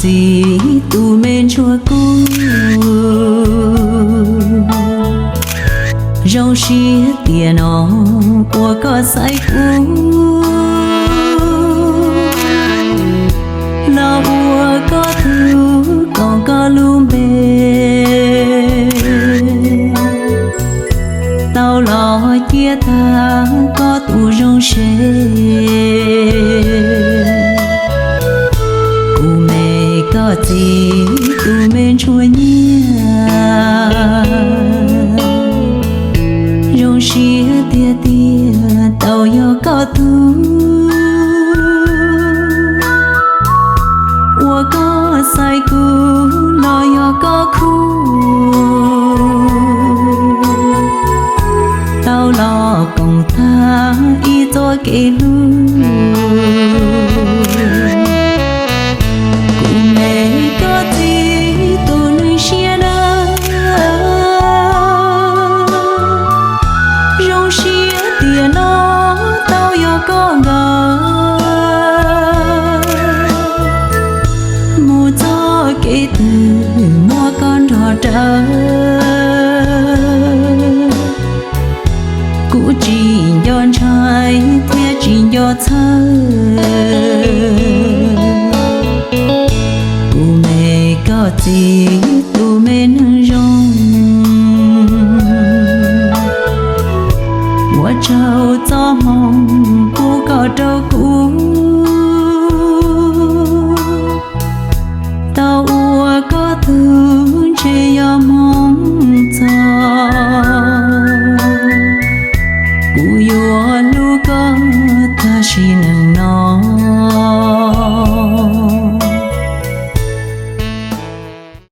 gì tu men chua cu rong xia tiền nó của có sai cu là ua có thứ còn có luôn bề tao lo chia ta có tu rong xê cu mẹ có gì tu men chua nhia rong xia tia tia tao yo có tu ua có sai cu lo yo có khu tao lo cùng ta y cho kể lu cụ mẹ có gì tu nơi xia đó rong xia tia nó tao yo có ngờ mua cho kể từ mua con trò trơ cụ chỉ do trai thế chỉ do thơ cụ mẹ có gì tu men rong mua trâu cho mong cụ có trâu cụ tao ua có thứ che yo mong cho cu yo lu có